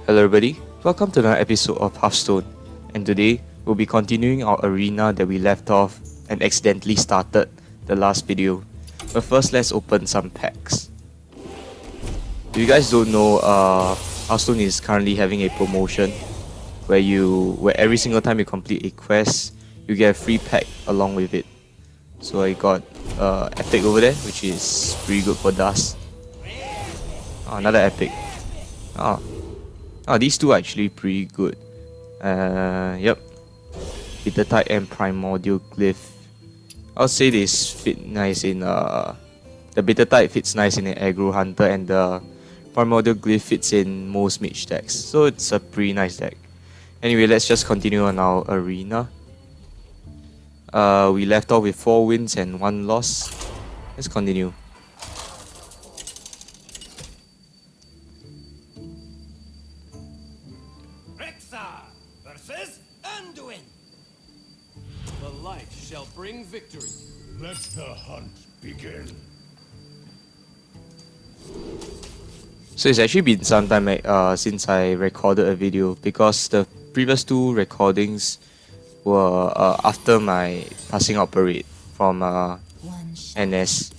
Hello everybody, welcome to another episode of Hearthstone, and today we'll be continuing our arena that we left off and accidentally started the last video. But first, let's open some packs. If you guys don't know, Hearthstone is currently having a promotion where every single time you complete a quest, you get a free pack along with it. So I got epic over there, which is pretty good for dust. Oh, another epic. These two are actually pretty good. Yep. Bitter type and primordial glyph. I'll say this fit nice in the bitter type fits nice in an aggro hunter, and the primordial glyph fits in most mage decks. So it's a pretty nice deck. Anyway, let's just continue on our arena. We left off with 4 wins and 1 loss. Let's continue. The light shall bring victory. Let the hunt begin. So it's actually been some time since I recorded a video, because the previous 2 recordings were after my passing out parade from NS.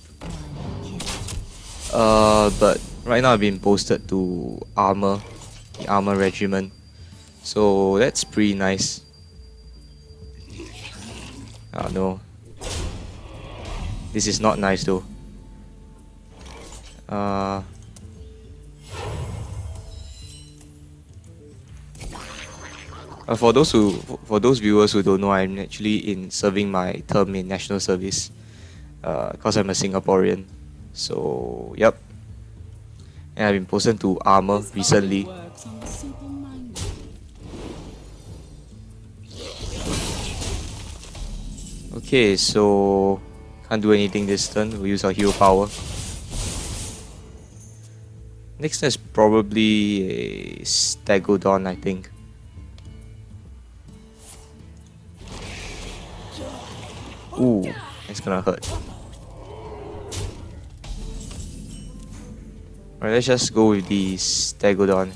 But right now I've been posted to Armor, the Armor Regiment. So that's pretty nice. Oh no. This is not nice though. For those viewers who don't know, I'm actually serving my term in national service, cause I'm a Singaporean. So yep. And I've been posted to Armor recently. Okay, so can't do anything this turn. We'll use our hero power. Next is probably a Stegodon, I think. Ooh, that's gonna hurt. Alright, let's just go with the Stegodon.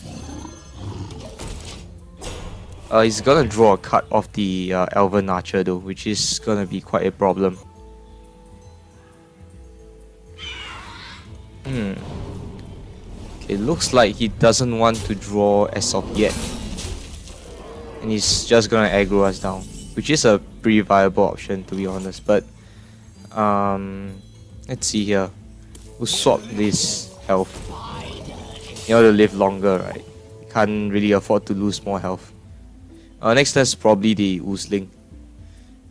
He's gonna draw a card off the Elven Archer though, which is gonna be quite a problem. Okay, looks like he doesn't want to draw as of yet. And he's just gonna aggro us down, which is a pretty viable option to be honest, but let's see here. We'll swap this health. In order to live longer, right? Can't really afford to lose more health. Next is probably the Oozling.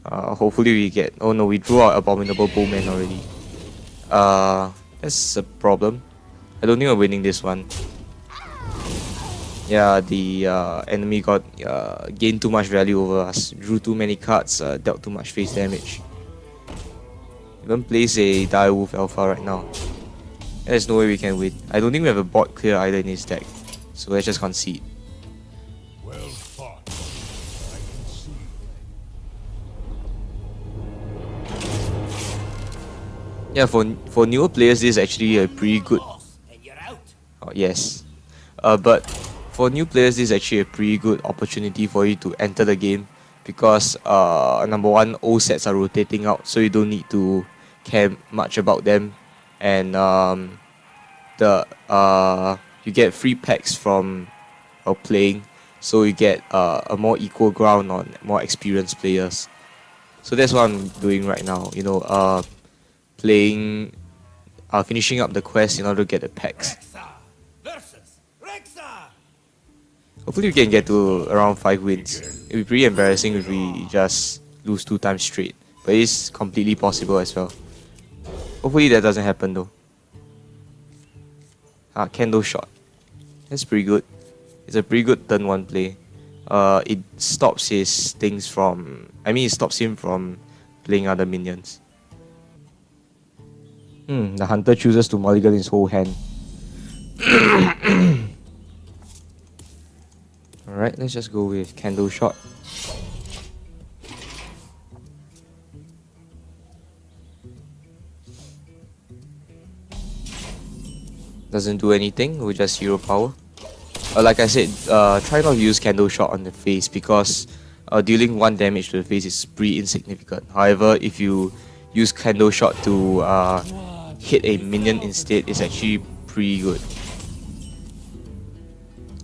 Hopefully we get... Oh no, we drew our Abominable Bowman already. That's a problem. I don't think we're winning this one. Yeah, the enemy got gained too much value over us. Drew too many cards, dealt too much face damage. Even plays a Direwolf Alpha right now. There's no way we can win. I don't think we have a bot clear either in his deck. So let's just concede. Well fought. I can see. Yeah, for newer players, this is actually a pretty good... Oh, yes. But for new players, this is actually a pretty good opportunity for you to enter the game, because number one, old sets are rotating out, so you don't need to care much about them, and you get free packs from playing, so you get a more equal ground on more experienced players. So that's what I'm doing right now. You know, finishing up the quest in order to get the packs. Hopefully we can get to around 5 wins. It'd be pretty embarrassing if we just lose 2 times straight, but it's completely possible as well. Hopefully that doesn't happen though. Candle Shot. That's pretty good. It's a pretty good turn 1 play. It stops his things from... it stops him from playing other minions. The hunter chooses to mulligan his whole hand. Alright, let's just go with Candle Shot. Doesn't do anything, we just hero power. Like I said, try not to use candle shot on the face because dealing 1 damage to the face is pretty insignificant. However, if you use candle shot to hit a minion instead, it's actually pretty good.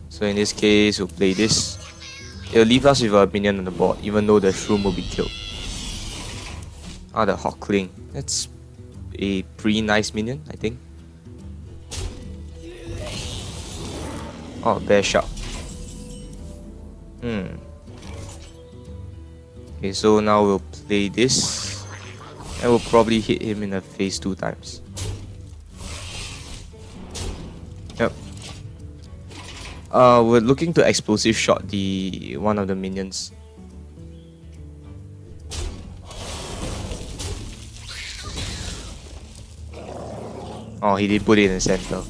So in this case, we'll play this. It'll leave us with a minion on the board, even though the shroom will be killed. The Hawkling. That's a pretty nice minion, I think. Oh, Bear Shark. Okay, so now we'll play this. And we'll probably hit him in the face 2 times. Yep. We're looking to explosive shot one of the minions. Oh, he did put it in the center.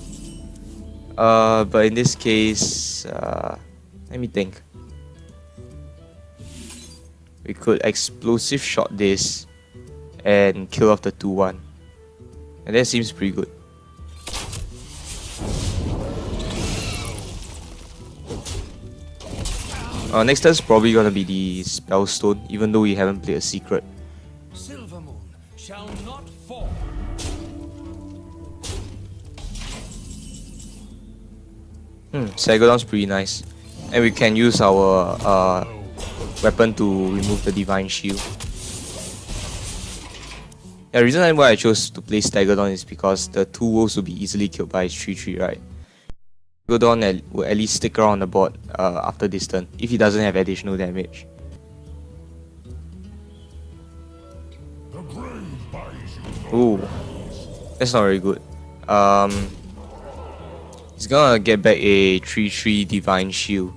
But in this case, let me think. We could explosive shot this and kill off the 2-1. And that seems pretty good. Next turn's probably gonna be the Spellstone, even though we haven't played a secret. Silver Moon shall not fall. Sagadon's pretty nice. And we can use our weapon to remove the Divine Shield. The reason why I chose to play Stagadon is because the 2 wolves will be easily killed by 3-3, right? Stagadon will at least stick around the board after this turn, if he doesn't have additional damage. Ooh, that's not very good. He's gonna get back a 3-3 Divine Shield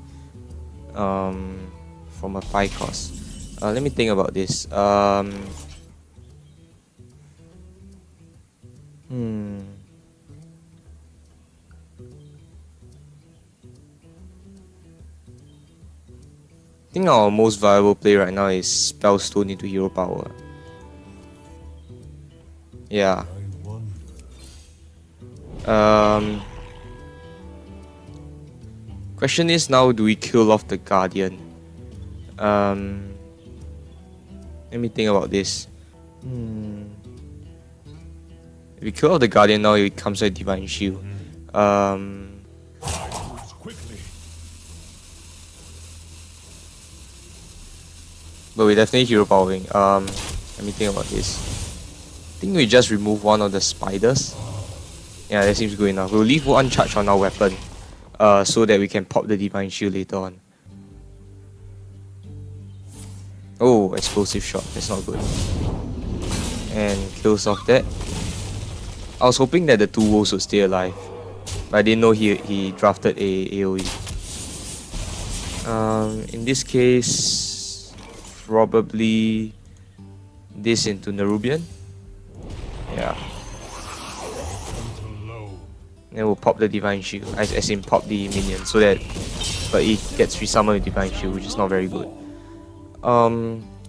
from a 5 cost. Let me think about this. I think our most viable play right now is Spellstone into Hero Power. Yeah. Question is now, do we kill off the Guardian? Let me think about this. If we kill off the Guardian now, it comes with Divine Shield. But we definitely hero powering. Let me think about this. I think we just remove one of the spiders. Yeah, that seems good enough. We'll leave one charge on our weapon, so that we can pop the Divine Shield later on. Oh, explosive shot. That's not good. And kills off that. I was hoping that the 2 wolves would stay alive, but I didn't know he drafted a AoE. In this case, probably this into Nerubian. Yeah. Then we'll pop the Divine Shield, as in pop the minion, so that but it gets resummoned with Divine Shield, which is not very good.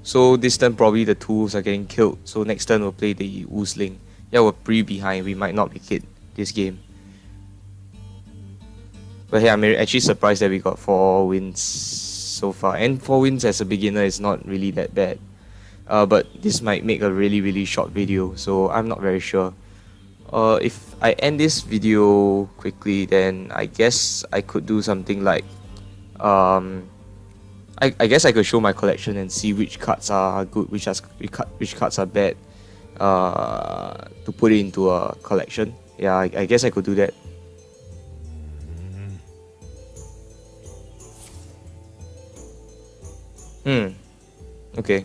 So this turn probably the 2 wolves are getting killed, so next turn we'll play the Oozling. Yeah, we're pretty behind, we might not make it this game. But hey, I'm actually surprised that we got 4 wins so far, and 4 wins as a beginner is not really that bad. But this might make a really short video, so I'm not very sure. If I end this video quickly, then I guess I could do something like I guess I could show my collection and see which cards are good, which cards are bad, to put it into a collection. Yeah, I guess I could do that. Okay,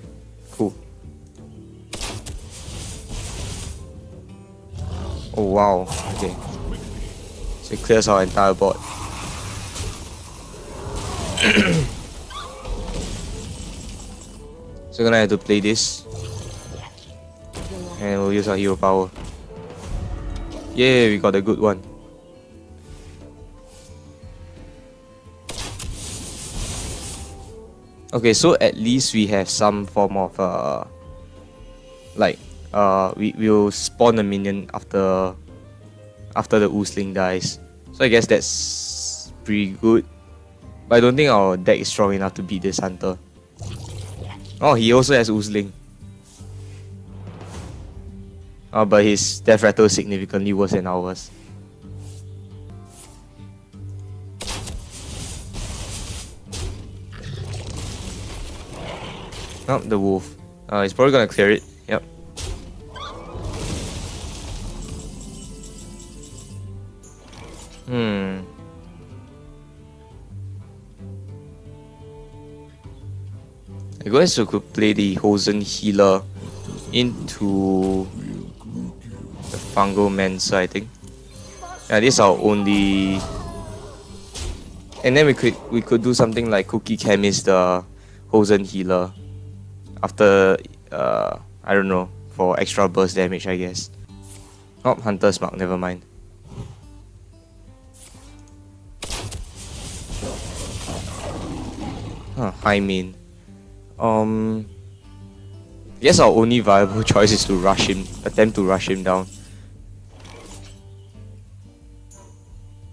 cool. Oh wow, okay. So it clears our entire board. So we're gonna have to play this. And we'll use our hero power. Yeah, we got a good one. Okay, so at least we have some form of we'll spawn a minion after the Oozling dies. So I guess that's pretty good. But I don't think our deck is strong enough to beat this hunter. Oh, he also has Oozling. Oh, but his death rattle is significantly worse than ours. Oh, the wolf. He's probably gonna clear it. Yep. I guess we could play the Hosen healer into the Fungal Mancer, I think. Yeah, this is our only. And then we could do something like Cookie Chemist the Hosen healer after I don't know, for extra burst damage, I guess. Oh, Hunter's Mark, never mind. High main. I guess our only viable choice is to rush him, attempt to rush him down.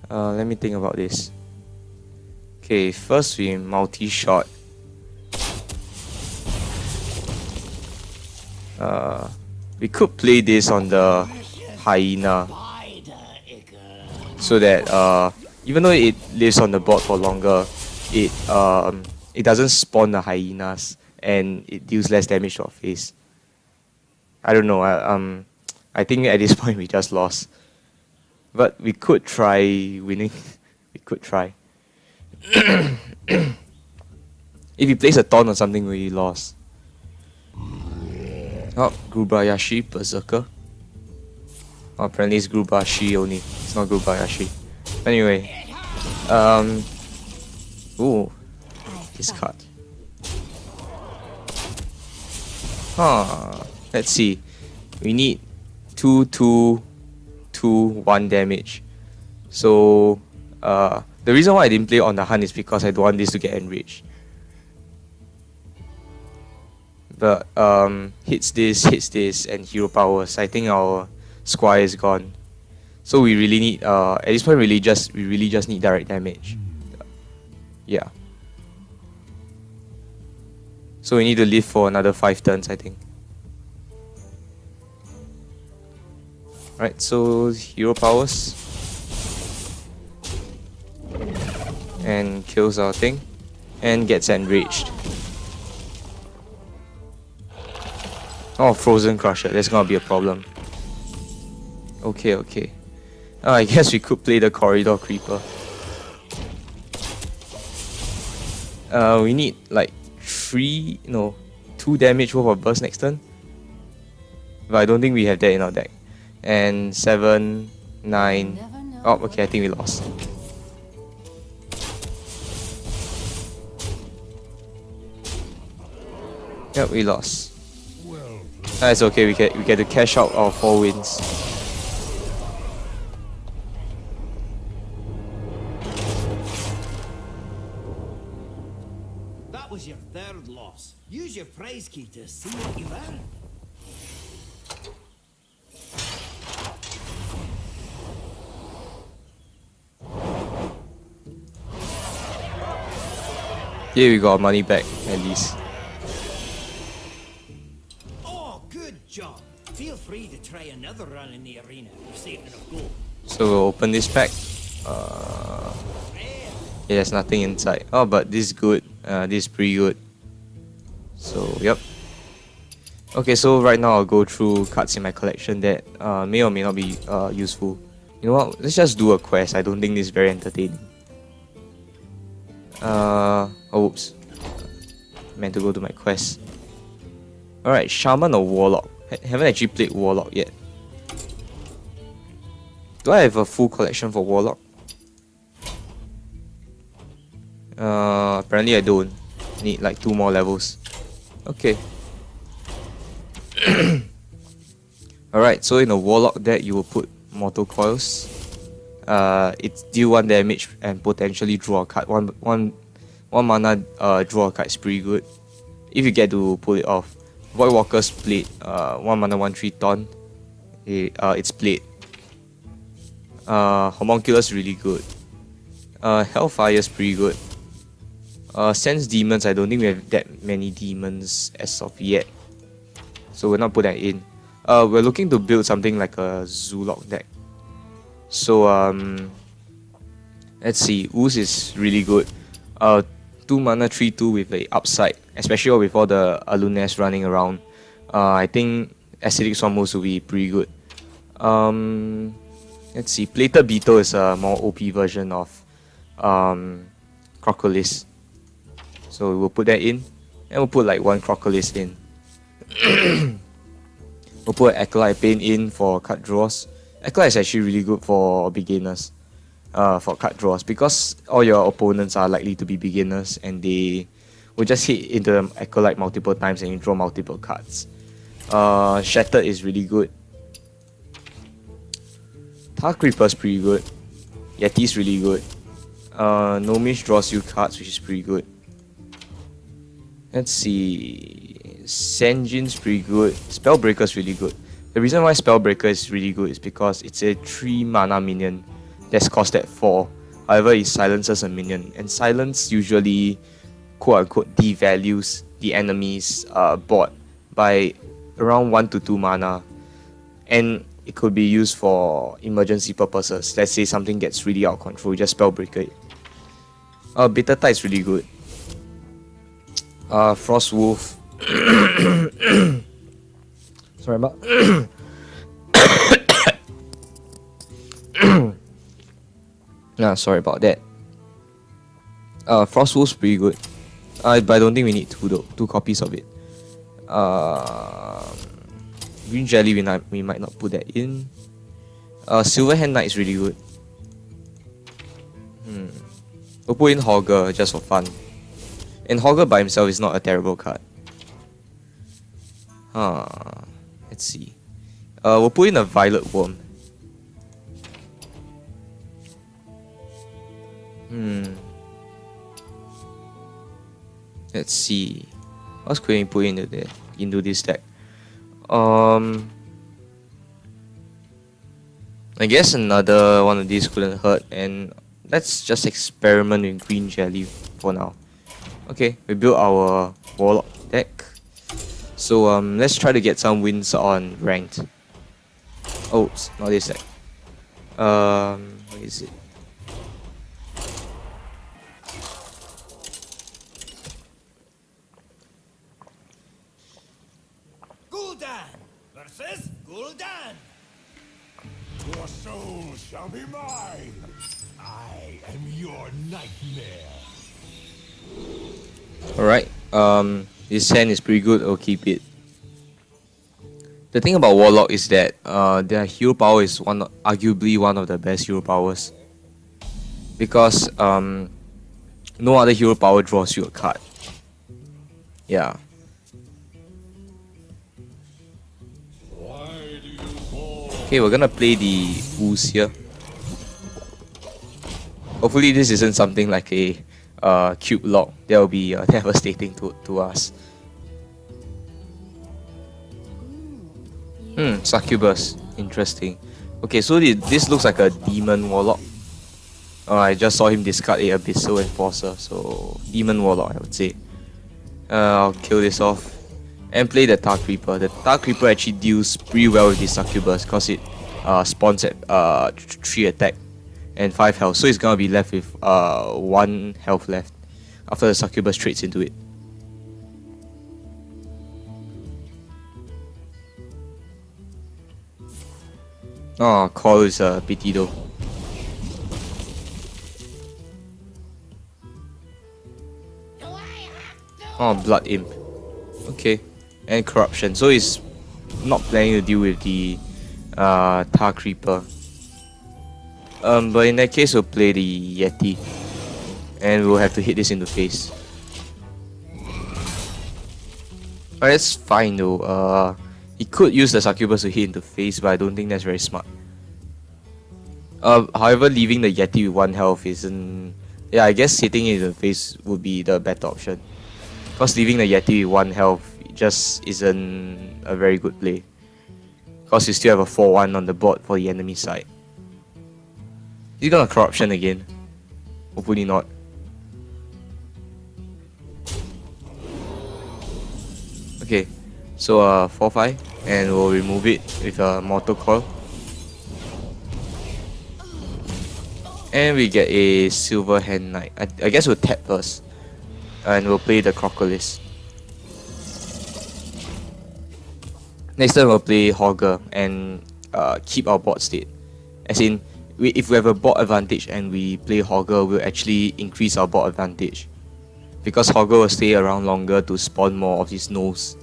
Let me think about this. Okay, first we multi-shot. We could play this on the hyena, so that even though it lives on the board for longer, it doesn't spawn the hyenas and it deals less damage to our face. I don't know. I think at this point we just lost, but we could try winning. We could try. If he plays a taunt or something, we lost. Oh, Grubayashi Berserker. Oh, apparently it's Grubashi only. It's not Grubayashi. Anyway, ooh, discard. Let's see. We need 1 damage. So, the reason why I didn't play on the hunt is because I don't want this to get enraged. But hits this, and hero powers. I think our squire is gone. So we really need at this point we really just need direct damage. Yeah. So we need to live for another 5 turns, I think. Alright, so hero powers. And kills our thing. And gets enraged. Oh, Frozen Crusher, that's gonna be a problem. Okay. I guess we could play the Corridor Creeper. We need like 2 damage worth of burst next turn. But I don't think we have that in our deck. And 7, 9. Oh, okay, I think we lost. Yep, we lost. That's okay, we get to cash out our 4 wins. That was your 3rd loss. Use your prize key to see what you earned. Here we got our money back, at least. Oh, good job. Feel free to try another run in the arena. You've saved enough gold. So we'll open this pack. Yeah, there's nothing inside. Oh, but this is good. This is pretty good. So, yep. Okay, so right now I'll go through cards in my collection that may or may not be useful. You know what? Let's just do a quest. I don't think this is very entertaining. Oh, oops. Meant to go to my quest. Alright, Shaman or Warlock? Haven't actually played Warlock yet. Do I have a full collection for Warlock? Apparently I don't. Need like 2 more levels. Okay. Alright, so in a Warlock deck you will put Mortal Coils. It's deal 1 damage and potentially draw a card. One mana draw a card is pretty good. If you get to pull it off. Voidwalker's Blade, 1 mana 1/3 taunt. It's Blade. Homunculus really good. Hellfire is pretty good. Sense Demons, I don't think we have that many demons as of yet, so we'll not put that in. We're looking to build something like a Zulok deck. So let's see. Ooze is really good. 2 mana 3/2 with the upside, especially with all the Alunes running around. I think Acidic Swarmos will be pretty good. Let's see. Plated Beetle is a more OP version of Crocolis. So we'll put that in, and we'll put like 1 Crocolis in. We'll put Acolyte Pain in for cut draws. Acolyte is actually really good for beginners, for cut draws, because all your opponents are likely to be beginners and they will just hit into the Acolyte multiple times and you draw multiple cards. Shattered is really good. Tar Creeper is pretty good. Yeti is really good. Nomish draws you cards, which is pretty good. Let's see. Sanjin's pretty good. Spellbreaker is really good. The reason why Spellbreaker is really good is because it's a 3 mana minion that's cost at 4. However, it silences a minion, and silence usually quote unquote devalues the enemy's board by around 1 to 2 mana, and it could be used for emergency purposes. Let's say something gets really out of control, just Spellbreaker it. Bitter Tide is really good. Frost Wolf. Sorry about. Sorry about that. Frost Wolf's pretty good. But I don't think we need 2 though. 2 copies of it. Green Jelly we might not put that in. Silverhand Knight is really good. We'll put in Hogger just for fun. And Hogger by himself is not a terrible card. Let's see. We'll put in a Violet Worm. Let's see. What could we put into this deck? I guess another one of these couldn't hurt, and let's just experiment with Green Jelly for now. Okay, we built our Warlock deck. So let's try to get some wins on ranked. Oh, not this deck. What is it? Gul'dan versus Gul'dan. Your soul shall be mine. I am your nightmare. Alright, this hand is pretty good, I'll keep it. The thing about Warlock is that their hero power is arguably one of the best hero powers. Because no other hero power draws you a card. Yeah. Okay, we're gonna play the Ooze here. Hopefully this isn't something like a cube lock that will be devastating to us. Succubus. Interesting. Okay, so this looks like a Demon Warlock. I just saw him discard a Abyssal Enforcer, so Demon Warlock I would say. I'll kill this off and play the Tar Creeper. The Tar Creeper actually deals pretty well with the Succubus because it spawns at 3 attack and 5 health, so it's gonna be left with 1 health left after the Succubus trades into it. Oh, Call is a pity though. Oh, Blood Imp. Okay, and Corruption. So he's not planning to deal with the Tar Creeper. But in that case, we'll play the Yeti, and we'll have to hit this in the face. Alright, that's fine though. He could use the Succubus to hit in the face, but I don't think that's very smart. However, leaving the Yeti with 1 health isn't... Yeah, I guess hitting it in the face would be the better option. Because leaving the Yeti with 1 health just isn't a very good play. Because you still have a 4-1 on the board for the enemy side. He's gonna Corruption again. Hopefully not. Okay, so 4-5, and we'll remove it with a Mortal Coil. And we get a Silver Hand Knight. I guess we'll tap first. And we'll play the Crocolis. Next time we'll play Hogger and keep our board state. As in, if we have a board advantage and we play Hogger, we'll actually increase our board advantage. Because Hogger will stay around longer to spawn more of his nose.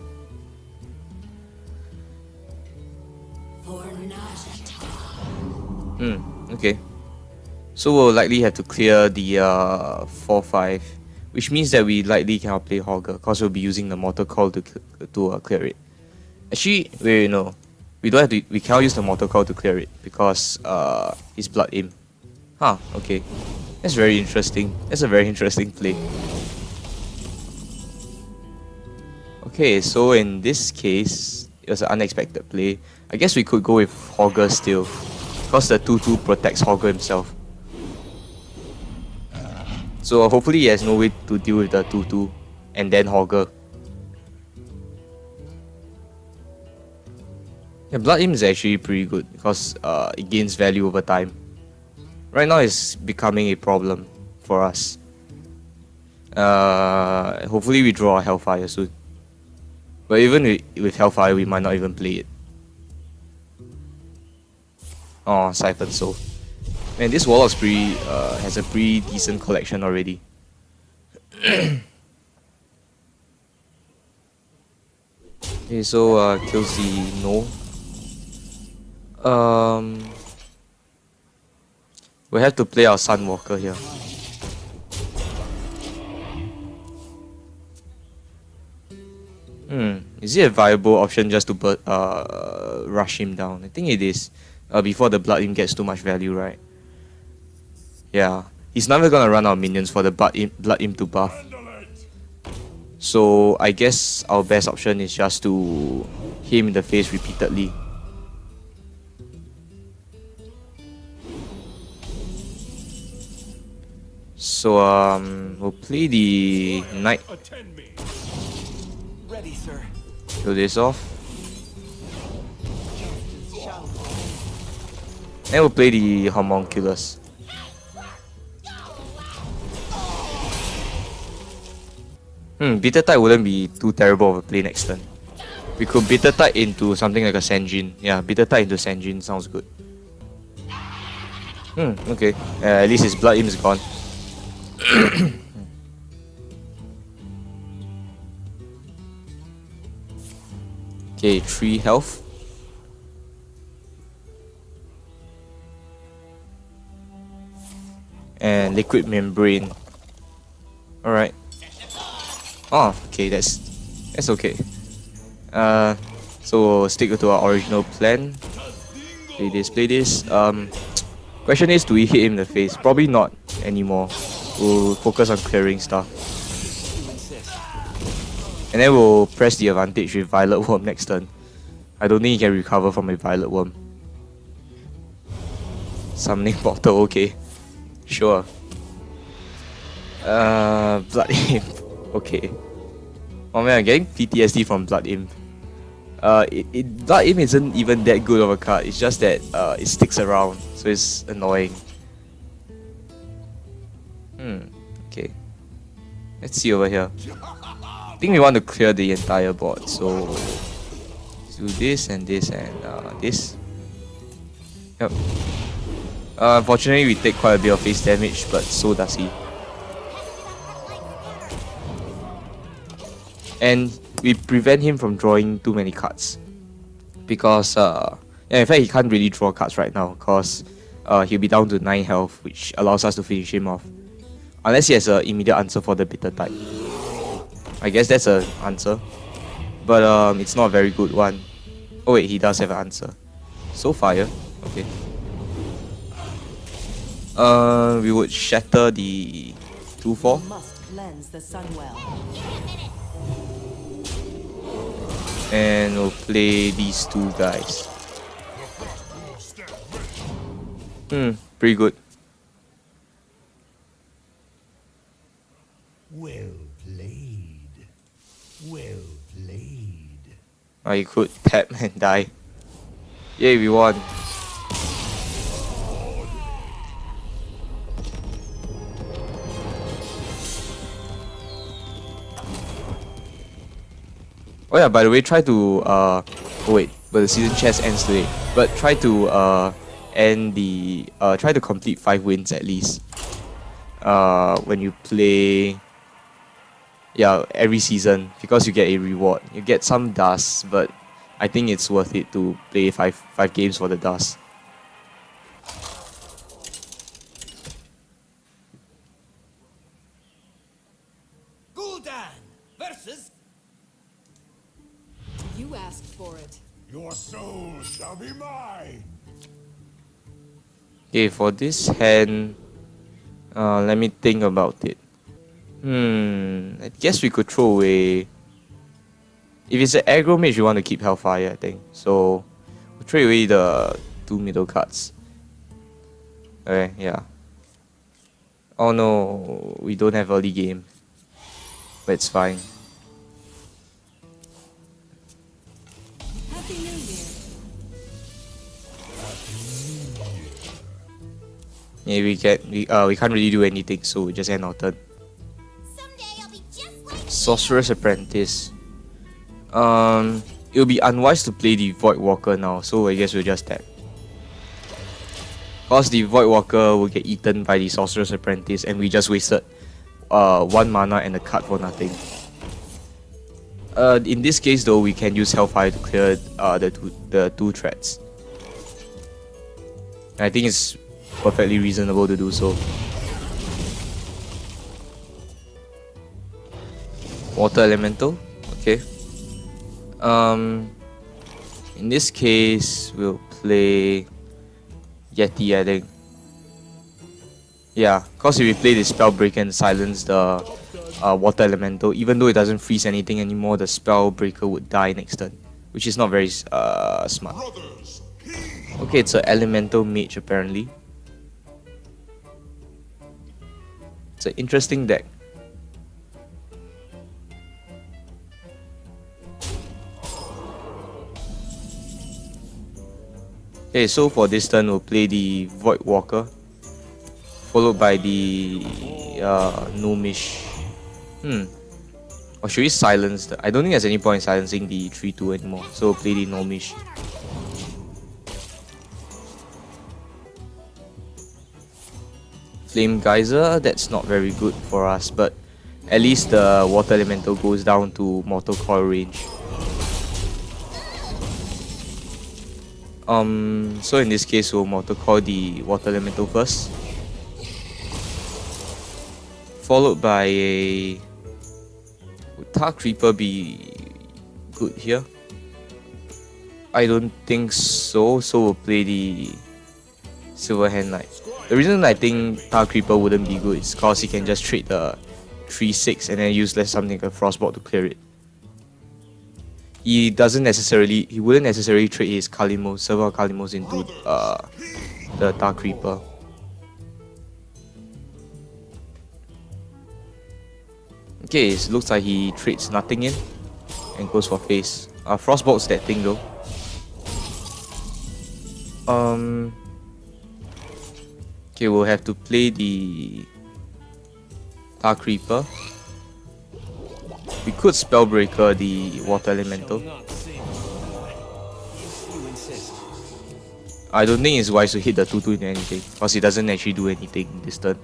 Okay. So we'll likely have to clear the 4-5, which means that we likely cannot play Hogger because we'll be using the Mortal Coil to clear it. Actually, wait, no, we don't have to. We cannot use the Mortal Coil to clear it because his Blood Imp. Huh. Okay, that's very interesting. That's a very interesting play. Okay, so in this case, it was an unexpected play. I guess we could go with Hogger still, because the 2/2 protects Hogger himself. So hopefully he has no way to deal with the 2/2 and then Hogger. Yeah, Blood Imp is actually pretty good because it gains value over time. Right now it's becoming a problem for us. Hopefully we draw a Hellfire soon. But even with Hellfire we might not even play it. Oh, Siphon Soul. Man, this Warlock's has a pretty decent collection already. Okay, so kills the no. We have to play our Sunwalker here. Is it a viable option just to rush him down? I think it is. Before the Blood Imp gets too much value, right? Yeah, he's never gonna run out of minions for the Blood Imp to buff. So I guess our best option is just to hit him in the face repeatedly. So we'll play the Knight. Ready, sir. Kill this off. And we'll play the Homunculus. Bitter Tide wouldn't be too terrible of a play next turn. We could Bitter Tide into something like a Sanjin. Yeah, Bitter Tide into Sanjin sounds good. Okay. At least his Blood Imp is gone. Okay, 3 health. And Liquid Membrane. Alright. Oh, okay, that's okay. So we'll stick to our original plan. Play this. Question is, do we hit him in the face? Probably not anymore. We'll focus on clearing stuff. And then we'll press the advantage with Violet Worm next turn. I don't think he can recover from a Violet Worm. Summoning Portal, okay. Sure. Blood Imp. Okay. Oh man, I'm getting PTSD from Blood Imp. Blood Imp isn't even that good of a card. It's just that it sticks around, so it's annoying. Okay. Let's see over here. I think we want to clear the entire board, so let's do this and this and this. Yep. Unfortunately, we take quite a bit of face damage, but so does he. And we prevent him from drawing too many cards. Because, yeah, in fact, he can't really draw cards right now, because he'll be down to 9 health, which allows us to finish him off. Unless he has an immediate answer for the Bitter Tide. I guess that's an answer. But it's not a very good one. Oh wait, he does have an answer. So fire. Okay. We would shatter the 2/4. Must cleanse the Sunwell. And we'll play these two guys. Pretty good. Well played. Well played. I could tap and die. Yay, we won. Oh yeah, by the way, try to oh wait, but the season chest ends today. But try to end the try to complete 5 wins at least. When you play, yeah, every season, because you get a reward. You get some dust, but I think it's worth it to play five games for the dust. Gul'dan versus You asked for it. Your soul shall be mine. Okay, for this hand, let me think about it. I guess we could throw away. If it's an aggro mage, we want to keep Hellfire, I think. So, we'll throw away the 2 middle cards. Okay, yeah. Oh no, we don't have early game. But it's fine. Happy New Year. Yeah, we can't really do anything, so we just end our turn. Someday I'll be just like Sorcerer's Apprentice. It'll be unwise to play the Void Walker now, so I guess we'll just tap. Cause the Void Walker will get eaten by the Sorcerer's Apprentice, and we just wasted 1 mana and a card for nothing. In this case though, we can use Hellfire to clear the two threats. And I think it's perfectly reasonable to do so. Water Elemental, okay. In this case, we'll play Yeti, I think. Yeah, cause if we play the Spellbreaker and silence the Water Elemental, even though it doesn't freeze anything anymore, the Spellbreaker would die next turn, which is not very smart. Okay, it's an Elemental Mage apparently. It's an interesting deck. Okay, so for this turn we'll play the Void Walker, followed by the Gnomish. Or should we silence the... I don't think there's any point in silencing the 3-2 anymore, so we'll play the Gnomish. Flame Geyser, that's not very good for us, but at least the Water Elemental goes down to Mortal Coil range. So in this case, we'll Mortal Coil the Water Elemental first, followed by a... Would Tar Creeper be good here? I don't think so, so we'll play the Silver Hand Knight. The reason I think Tar Creeper wouldn't be good is because he can just trade the 3-6 and then use something like a Frostbolt to clear it. He wouldn't necessarily trade his Kalimos, several Kalimos into the Tar Creeper. Okay, it looks like he trades nothing in and goes for face. Frostbolt's that thing though. Okay, we'll have to play the Tar Creeper. We could Spellbreaker the Water Elemental. I don't think it's wise to hit the 2-2 into anything, because it doesn't actually do anything this turn.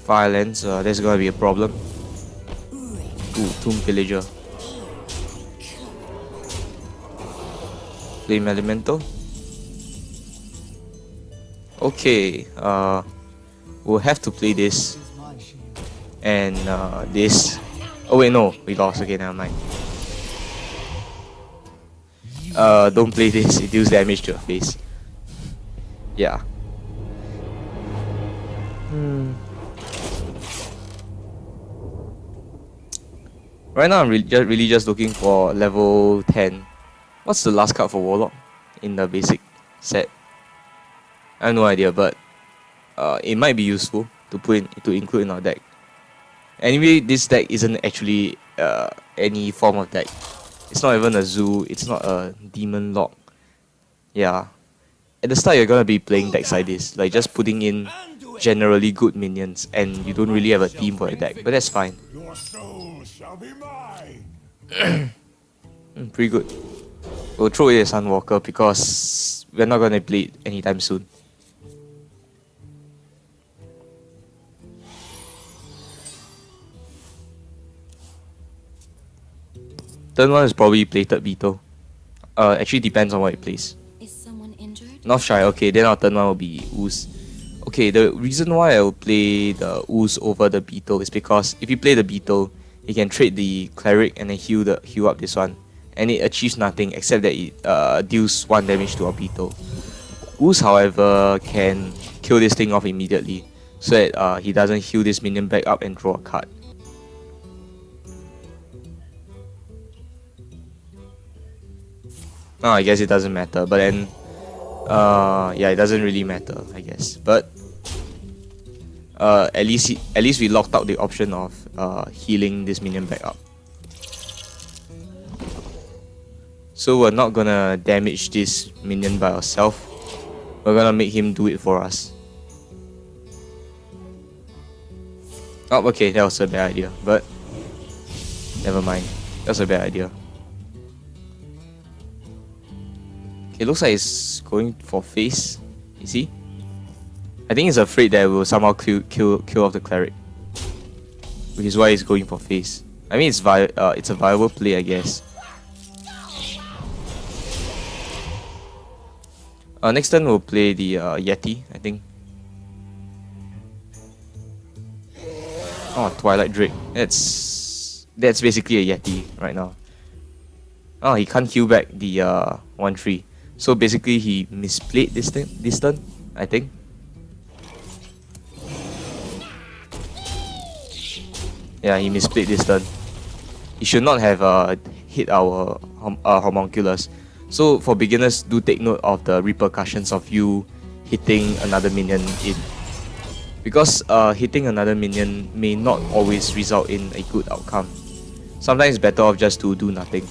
Firelands, that's gonna be a problem. Ooh, Tomb Pillager. Flame Elemental. Okay, we'll have to play this and this. Oh wait, no, we lost. Okay, never mind. Don't play this. It deals damage to your face. Yeah. Right now, I'm really just looking for level 10. What's the last card for Warlock in the basic set? I have no idea, but it might be useful to include in our deck. Anyway, this deck isn't actually any form of deck. It's not even a zoo. It's not a demon lock. Yeah. At the start, you're gonna be playing decks like this, like just putting in generally good minions, and you don't really have a theme for a deck. But that's fine. Your soul shall be mine. Pretty good. We'll throw away a Sunwalker because we're not gonna play it anytime soon. Turn 1 is probably plated Beetle. Actually depends on what it plays. Is someone injured? North Shy, okay, then our turn 1 will be Ooze. Okay, the reason why I will play the Ooze over the Beetle is because if you play the Beetle, you can trade the Cleric and then heal up this one. And it achieves nothing except that it deals 1 damage to our Beetle. Ooze, however, can kill this thing off immediately, so that he doesn't heal this minion back up and draw a card. Oh, I guess it doesn't matter, but then yeah, it doesn't really matter, I guess. But at least we locked out the option of healing this minion back up. So we're not gonna damage this minion by ourselves. We're gonna make him do it for us. Oh, okay, that was a bad idea, but never mind. That's a bad idea. Okay, looks like it's going for face. Is he? I think he's afraid that we'll somehow kill off the cleric, which is why he's going for face. I mean, it's a viable play, I guess. Next turn we'll play the Yeti, I think. Oh, Twilight Drake. That's basically a Yeti right now. Oh, he can't heal back the 1/3. So basically he misplayed this turn, I think. Yeah, he misplayed this turn. He should not have hit our homunculus. So for beginners, do take note of the repercussions of you hitting another minion in. Because hitting another minion may not always result in a good outcome. Sometimes it's better off just to do nothing.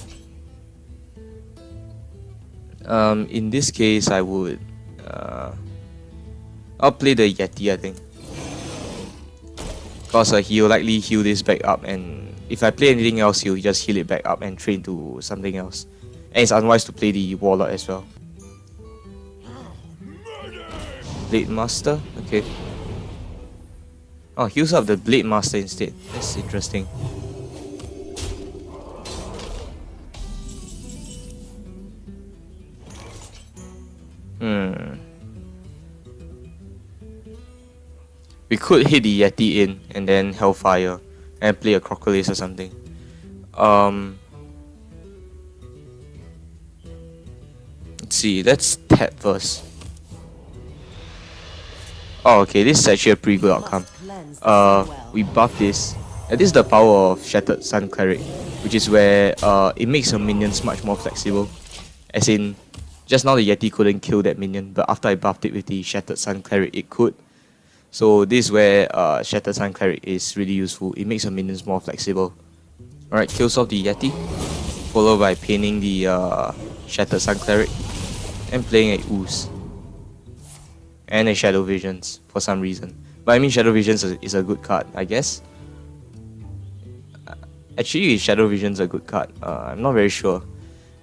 In this case, I would I'll play the Yeti, I think. Because he'll likely heal this back up, and if I play anything else, he'll just heal it back up and train to something else. And it's unwise to play the Warlord as well. Blade Master? Okay. Oh, heals up the Blade Master instead. That's interesting. We could hit the Yeti in and then Hellfire and play a Crocodile or something. Let's see, let's tap first. Oh, okay, this is actually a pretty good outcome. We buff this. And this is the power of Shattered Sun Cleric, which is where it makes your minions much more flexible. As in, just now the Yeti couldn't kill that minion, but after I buffed it with the Shattered Sun Cleric, it could. So this is where Shattered Sun Cleric is really useful. It makes your minions more flexible. Alright, kills off the Yeti, followed by pinning the Shattered Sun Cleric, and playing a Ooze. And a Shadow Visions, for some reason. But I mean, Shadow Visions is a good card, I guess. Actually, Shadow Visions a good card. I'm not very sure.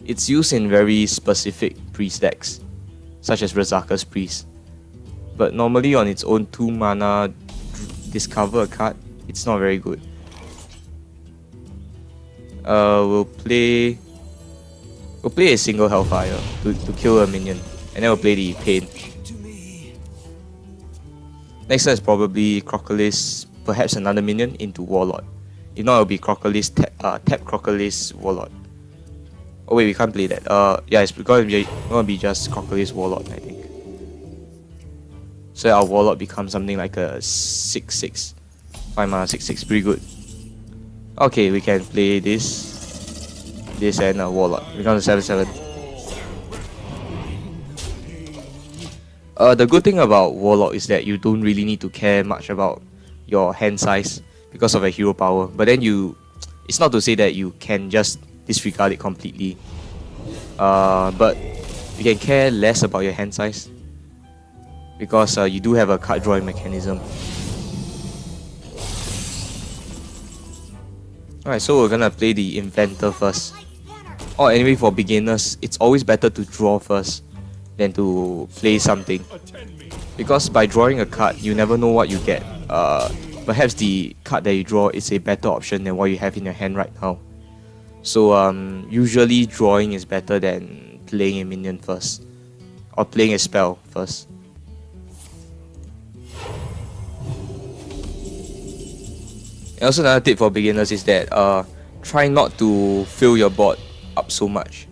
It's used in very specific priest decks, such as Razaka's Priest. But normally on its own 2 mana, discover a card, it's not very good. We'll play a single Hellfire to kill a minion, and then we'll play the Pain. Next turn is probably Crocodile, perhaps another minion into Warlord. If not, it'll be Crocodile, tap Crocodile Warlord. Oh wait, we can't play that. Yeah, it's gonna be just Crocodile Warlord, I think. So our Warlord becomes something like a 6/6. 5 mana 6/6, pretty good. Okay, we can play this and a Warlord. Becomes a 7/7. The good thing about Warlock is that you don't really need to care much about your hand size because of a hero power. But then it's not to say that you can just disregard it completely. But you can care less about your hand size because you do have a card drawing mechanism. Alright, so we're gonna play the Inventor first. Oh, anyway, for beginners, it's always better to draw first than to play something. Because by drawing a card, you never know what you get. Perhaps the card that you draw is a better option than what you have in your hand right now. So usually drawing is better than playing a minion first. Or playing a spell first. And also another tip for beginners is that try not to fill your board up so much.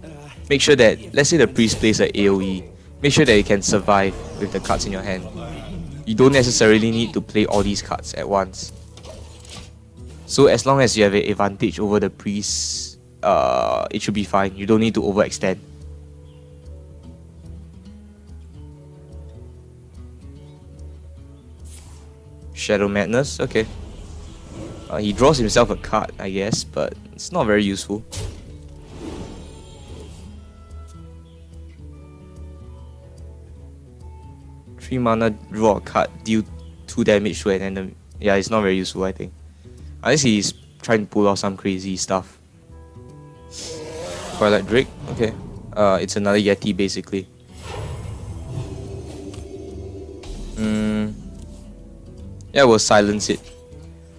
Make sure that, let's say the priest plays an AoE, make sure that you can survive with the cards in your hand. You don't necessarily need to play all these cards at once. So as long as you have an advantage over the priest, it should be fine. You don't need to overextend. Shadow Madness, okay. He draws himself a card, I guess, but it's not very useful. Three mana, draw a card, deal 2 damage to an enemy. Yeah, it's not very useful, I think. Unless he's trying to pull off some crazy stuff. Twilight Drake, okay. It's another Yeti basically. Yeah, we'll silence it.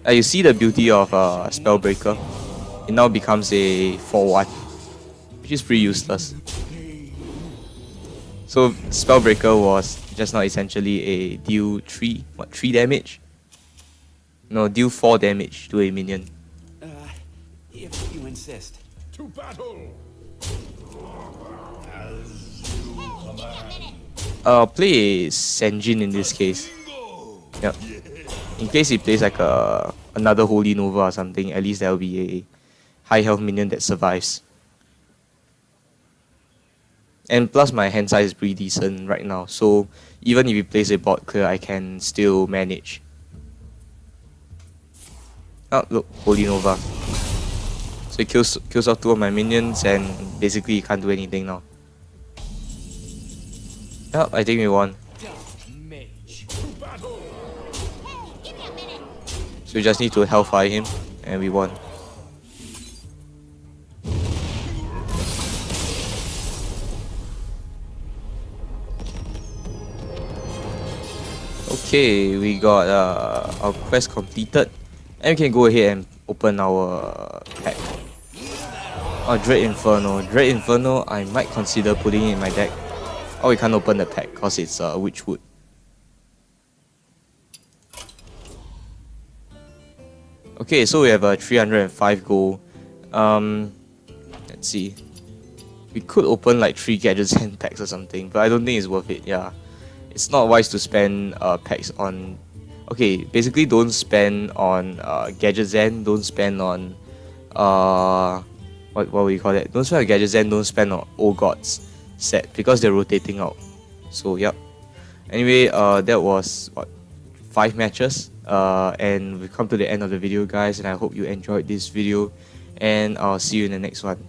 You see the beauty of Spellbreaker. It now becomes a 4-1, which is pretty useless. So Spellbreaker was just now essentially a deal 3 damage? No, deal 4 damage to a minion. If you insist. To battle! Play Senjin in this case. Yep. In case he plays like another Holy Nova or something, at least there will be a high health minion that survives. And plus my hand size is pretty decent right now, so even if he plays a bot clear, I can still manage. Oh look, Holy Nova. So he kills off 2 of my minions and basically he can't do anything now. Oh, I think we won. So we just need to Hellfire him and we won. Okay, we got our quest completed and we can go ahead and open our pack. Oh, Dread Inferno. Dread Inferno, I might consider putting it in my deck. Oh, we can't open the pack because it's Witchwood. Okay, so we have a 305 gold. Let's see. We could open like 3 gadgets and packs or something, but I don't think it's worth it. Yeah, it's not wise to spend packs on. Okay, basically don't spend on gadget Zen. Don't spend on what do you call that? Don't spend on gadget Zen. Don't spend on Old Gods set because they're rotating out. So yep. Anyway, that was what, 5 matches. And we've come to the end of the video, guys, and I hope you enjoyed this video, and I'll see you in the next one.